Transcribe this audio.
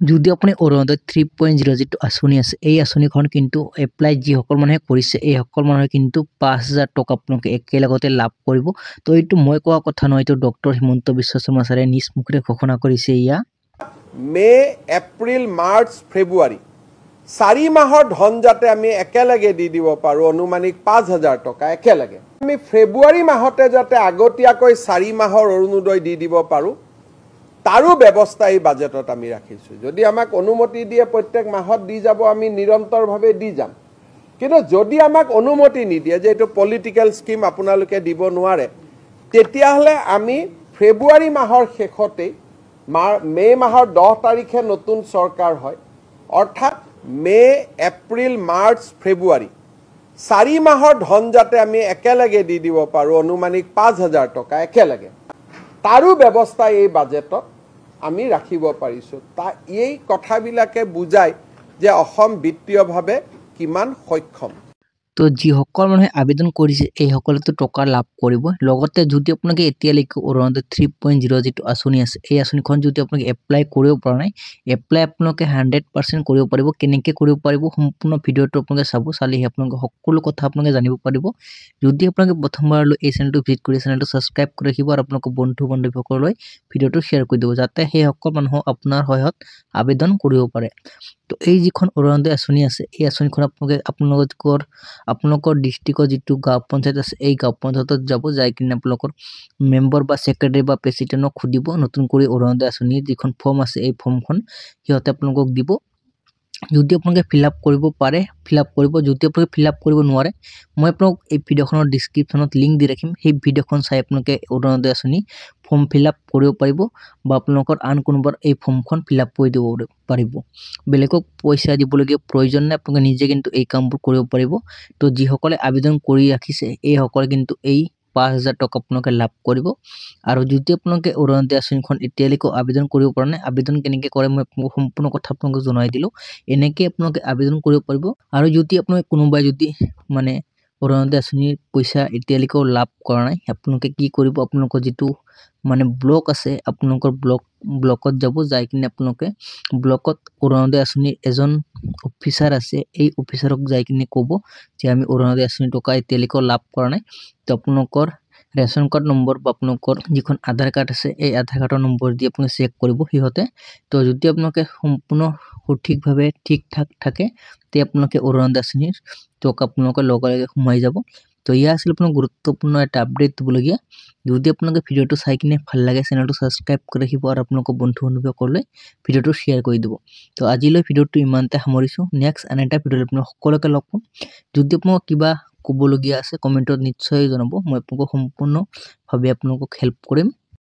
যদি আপুনি অৰুণোদয় 3.0 যিটো আঁচনি আছে এই আঁচনিখন কিন্তু এপ্লাই যিসকল মানুহে কৰিছে এই সকল মানুহে কিন্তু 5,000 টকা আপোনালোকে একেলগতে লাভ কৰিব। তো এইটো মই কোৱা কথা নহয়, এইটো ডক্টৰ হিমন্ত বিশ্ব শৰ্মা ছাৰে নিজ মুখেৰে ঘোষণা কৰিছে। ইয়া মে, এপ্ৰিল, মাৰ্চ, ফেব্ৰুৱাৰী 4 মাহৰ ধন যাতে আমি একেলগে দি দিব পাৰোঁ, অনুমানিক 5,000 টকা একেলগে আমি ফেব্ৰুৱাৰী মাহতে যাতে আগতীয়াকৈ 4 মাহৰ অৰুণোদয় দি দিব পাৰোঁ, তাৰো ব্যৱস্থা এই বাজেটত আমি ৰাখিছোঁ। যদি আমাক অনুমতি দিয়ে প্ৰত্যেক মাহত দি যাব, আমি নিৰন্তৰভাৱে দি যাম। কিন্তু যদি আমাক অনুমতি নিদিয়ে যে এইটো পলিটিকেল স্কিম আপোনালোকে দিব নোৱাৰে, তেতিয়াহ'লে আমি ফেব্ৰুৱাৰী মাহৰ শেষতেই মে মাহৰ 10 তাৰিখে নতুন চৰকাৰ হয়, অৰ্থাৎ মে, এপ্ৰিল, মাৰ্চ, ফেব্ৰুৱাৰী 4 মাহৰ ধন যাতে আমি একেলগে দি দিব পাৰোঁ, অনুমানিক 5,000 টকা একেলগে, তাৰো ব্যৱস্থা এই বাজেটত আমি ৰাখিব পাৰিছোঁ। এই কথাবিলাকে বুজায় যে অসম বিত্তীয়ভাৱে কিমান সক্ষম। তো যিসকল মানুহে আবেদন কৰিছে এই সকলেতো টকা লাভ কৰিব। লগতে যদি আপোনালোকে এতিয়ালৈকে অৰুণোদয় 3.0 যিটো আঁচনি আছে এই আঁচনিখন যদি আপোনালোকে এপ্লাই কৰিব পৰা নাই, এপ্লাই আপোনালোকে 100% কৰিব পাৰিব। কেনেকৈ কৰিব পাৰিব সম্পূৰ্ণ ভিডিঅ'টো আপোনালোকে চালেহে আপোনালোকে সকলো কথা আপোনালোকে জানিব পাৰিব। যদি আপোনালোকে প্ৰথমবাৰলৈ এই চেনেলটো ভিজিট কৰি চেনেলটো ছাবস্ক্ৰাইব কৰি ৰাখিব আৰু আপোনালোকৰ বন্ধু বান্ধৱীসকললৈ ভিডিঅ'টো শ্বেয়াৰ কৰি দিব, যাতে সেই সকল মানুহক আপোনাৰ সহায়ত আবেদন কৰিব পাৰে। তো এই যিখন অৰুণোদয় আঁচনি আছে এই আঁচনিখন আপোনালোকৰ ডিষ্ট্ৰিক্টৰ যিটো গাঁও পঞ্চায়ত আছে এই গাঁও পঞ্চায়তত যাব, যাই কিনে আপোনালোকৰ মেম্বাৰ বা ছেক্ৰেটাৰী বা প্ৰেচিডেণ্টক সুধিব নতুন কৰি অৰুণোদয় আঁচনিৰ যিখন ফৰ্ম আছে এই ফৰ্মখন সিহঁতে আপোনালোকক দিব। যদি আপোনালোকে ফিল আপ কৰিব পাৰে ফিল আপ কৰিব, যদি আপোনালোকে ফিল আপ কৰিব নোৱাৰে মই আপোনাক এই ভিডিঅ'খনৰ ডিছক্ৰিপশ্যনত লিংক দি ৰাখিম, সেই ভিডিঅ'খন চাই আপোনালোকে অৰুণোদয় আঁচনি ফৰ্ম ফিল আপ কৰিব পাৰিব বা আপোনালোকৰ আন কোনোবাৰ এই ফৰ্মখন ফিল আপ কৰি দিব পাৰিব। বেলেগক পইচা দিবলগীয়া প্ৰয়োজন নাই, আপোনালোকে নিজে কিন্তু এই কামবোৰ কৰিব পাৰিব। তো যিসকলে আবেদন কৰি ৰাখিছে এইসকলে কিন্তু এই 5,000 টকা আপোনালোকে লাভ কৰিব। আৰু যদি আপোনালোকে অৰুণোদয় আঁচনিখন এতিয়ালৈকে আবেদন কৰিব পৰা নাই, আবেদন কেনেকৈ কৰে মই সম্পূৰ্ণ কথা আপোনালোকক জনাই দিলোঁ। এনেকৈ আপোনালোকে আবেদন কৰিব পাৰিব। আৰু যদি আপোনালোকে কোনোবাই যদি মানে অৰুণোদয় আঁচনিৰ পইচা এতিয়ালৈকেও লাভ কৰা নাই, আপোনালোকে কি কৰিব, আপোনালোকৰ যিটো মানে ব্লক আছে আপোনালোকৰ ব্লকত যাব, যাই কিনে আপোনালোকে ব্লকত অৰুণোদয় আঁচনিৰ এজন অফিচাৰ আছে এই অফিচাৰক যাই কিনে ক'ব যে আমি অৰুণোদয় আঁচনি টকা এতিয়ালৈকেও লাভ কৰা নাই। তো আপোনালোকৰ ৰেচন কাৰ্ড নম্বৰ বা আপোনালোকৰ যিখন আধাৰ কাৰ্ড আছে এই আধাৰ কাৰ্ডৰ নম্বৰ দি আপোনালোকে চেক কৰিব সিহঁতে। তো যদি আপোনালোকে সম্পূৰ্ণ সঠিকভাৱে ঠিক ঠাক থাকে তে আপোনালোকে অৰুণোদয় আঁচনিৰ টকা আপোনালোকৰ লগে লগে সোমাই যাব। তো ইয়া আছিল আপোনাৰ গুৰুত্বপূৰ্ণ এটা আপডেট দিবলগীয়া। যদি আপোনালোকে ভিডিঅ'টো চাই কিনে ভাল লাগে চেনেলটো ছাবস্ক্ৰাইব কৰি ৰাখিব আৰু আপোনালোকৰ বন্ধু বান্ধৱীসকললৈ ভিডিঅ'টো শ্বেয়াৰ কৰি দিব। তো আজিলৈ ভিডিঅ'টো ইমানতে সামৰিছোঁ। নেক্সট আন এটা ভিডিঅ'লৈ আপোনালোক সকলোকে লগ পাম। যদি আপোনালোকক কিবা ক'বলগীয়া আছে কমেণ্টত নিশ্চয় জনাব, মই আপোনালোকক সম্পূৰ্ণভাৱে আপোনালোকক হেল্প কৰিম।